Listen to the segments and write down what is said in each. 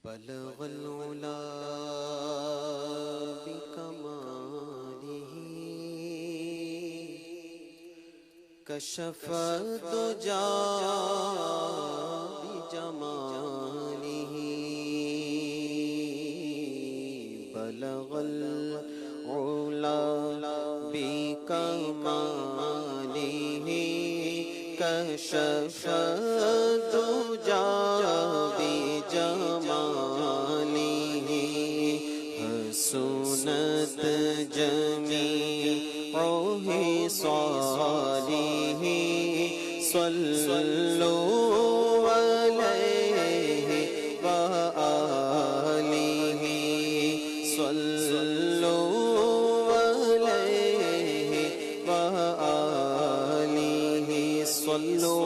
بلغ العلا بکمالہ کشف الدجا بجمالہ بلغ العلا بکمالہ کشف الدجا حسنت جمیع خصالہ صلو علیہ وآلہ صلو علیہ وآلہ صلو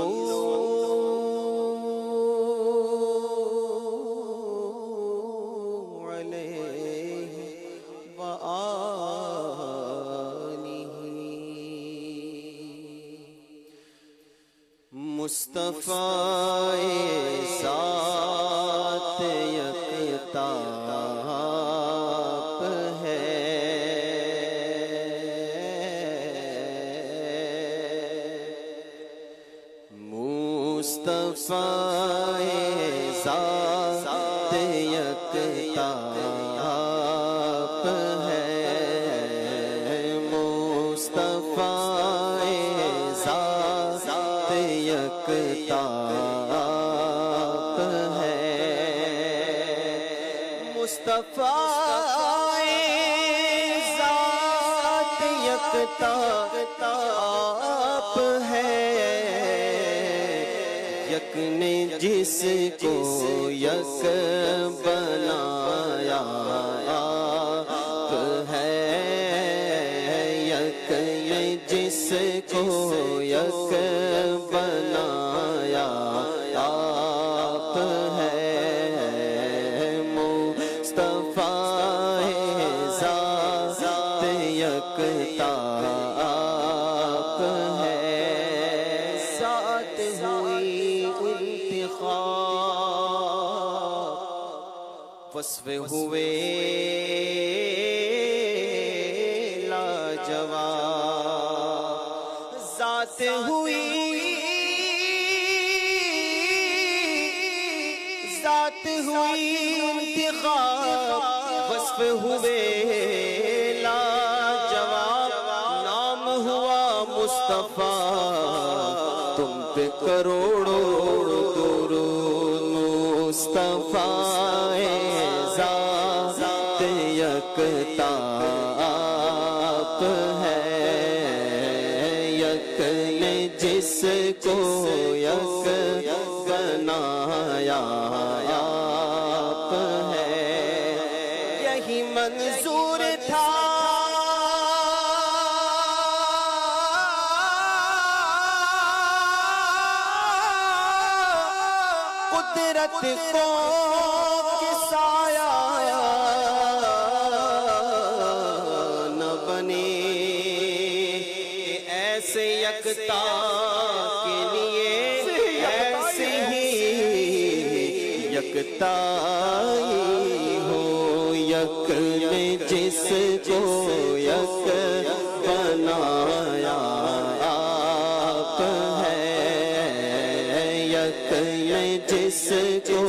مصطفیٰ ذات یکتاب ہے مصطفیٰ ذات یکتاب ہے مصطفیٰ یکتاب ہے مصطفیٰ ذات یکتاب ہے یک نے جس کو یک بنایا ہے یک نے جس کو یک بنایا آپ ہے مصطفیٰ ذات یکتاب ہے ذات ہوئی انتخاب وصف ہوئے لاجواب ذات ہوئی انتخاب وصف ہوئے لاجواب نام ہوا مصطفیٰ تم پہ کروڑوں درود مصطفیٰ ذات یکتاب ہے یک نے جس کو یک بنایا آپ ہے یہی منظور تھا قدرت کو کہ سایہ نہ بنے ایسے یکتا کے لیے ایسے ہی یکتائی ہو یک نے جس کو یک بنایا آپ ہے یک نے جس کو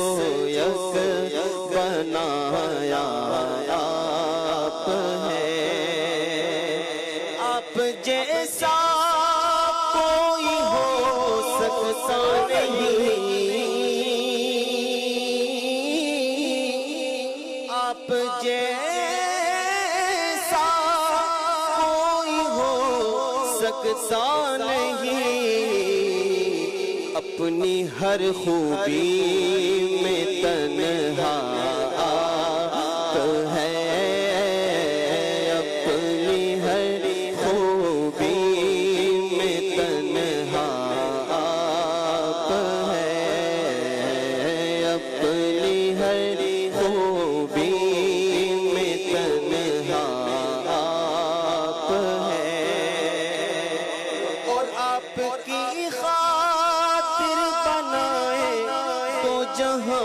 یک بنایا آپ ہے آپ جیسا کوئی ہو سکتا نہیں آپ جیسا کوئی ہو سکتا نہیں اپنی ہر خوبی میں تنہا آپ ہے اپنی ہر خوبی میں تنہا آپ ہے اپنی ہر خوبی میں تنہا آپ ہے اور آپ کی خاطر بنائے تو جہاں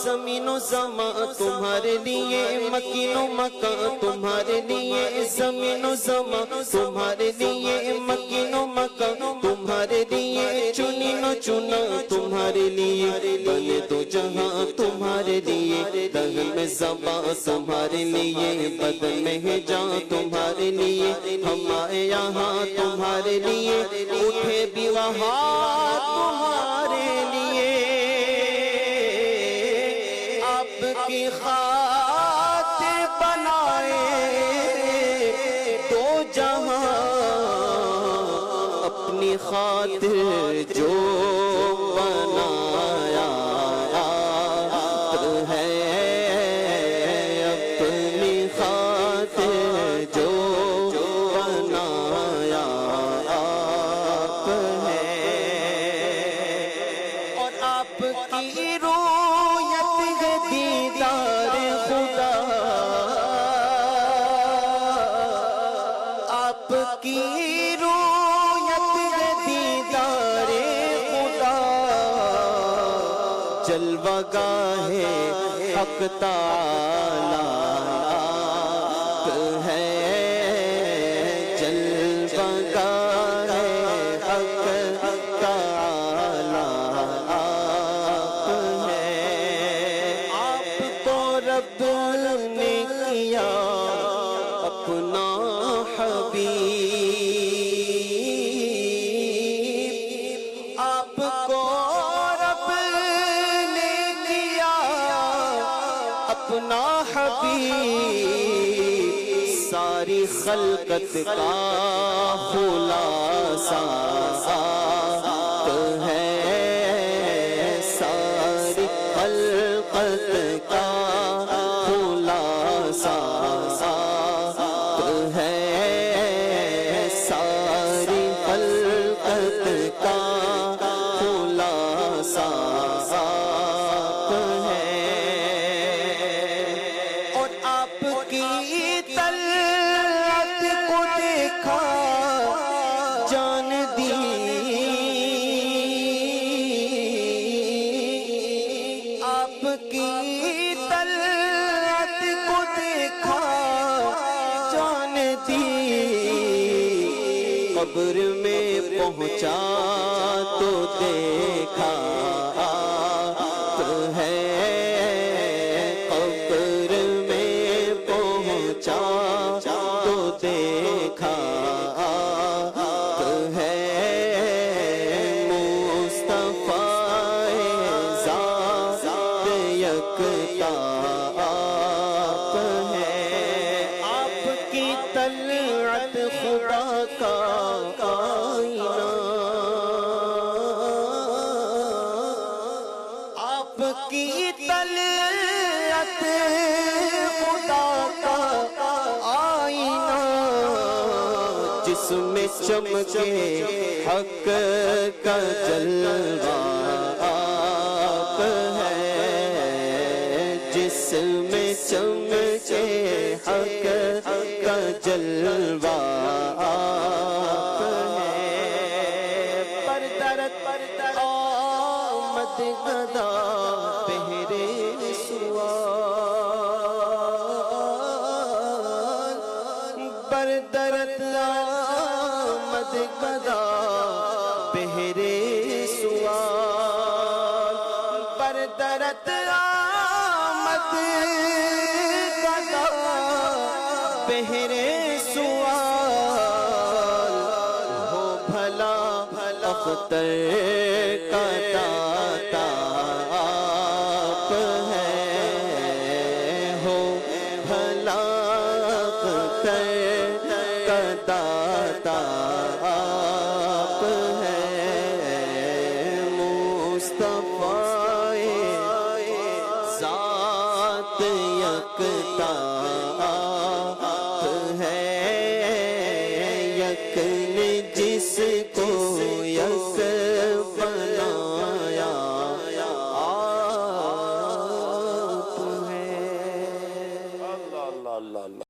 زمین و زمان تمہارے لیے، مکین و مکان تمہارے لیے، زمین و زمان تمہارے لیے، مکین و مکان تمہارے لیے، چنی نو چنا تمہارے لیے، بنے دو جہاں تمہارے لیے، دہن میں زباں تمہارے لیے، بدن میں ہے جان تمہارے لیے، ہم آئے یہاں تمہارے لیے، اٹھے بھی وہاں تمہارے لیے، آپ کی خاطر بنائے دو جہاں، اپنی خاطر جو بنایا ہے، اپنی خاطر جو بنایا آپ ہے، اور آپ کی رویت ہے دیدار خدا، آپ کی رویت ہے دیدار خدا، جلوہ گاہ حق تعالی ہے، جلوہ گاہ حق تعالی ہے، آپ کو رب نے کیا اپنا حبیب، آپ کو رب نے کیا اپنا حبیب، ساری خلقت کا خلاصہ ہے، ساری خلقت کا خلاصہ ہے، ساری خلقت کا خلاصہ ہے، اور آپ کی طلعت کو دیکھا جان دی، آپ کی طلعت کو دیکھا جان دی، قبر میں پہنچا تو دیکھا تو ہے، قبر میں پہنچا تو دیکھا تو ہے، مصطفیٰ ذات یکتا آپ ہے، آپ کی طلعت خدا کا آئینہ، آپ کی طلعت خدا کا آئینہ، جس میں چمکے حق کا جلوہ آپ ہے، جس میں چمکے حق کا جلوہ آپ ہے، پر درد آمد گدا بہرے سوال، پر درد آمد گدا بہرے سوال، پر درد آمد گدا بہرے سوال، ہو بھلا اختر کا داتا آپ ہے، ہو بھلا اختر کا داتا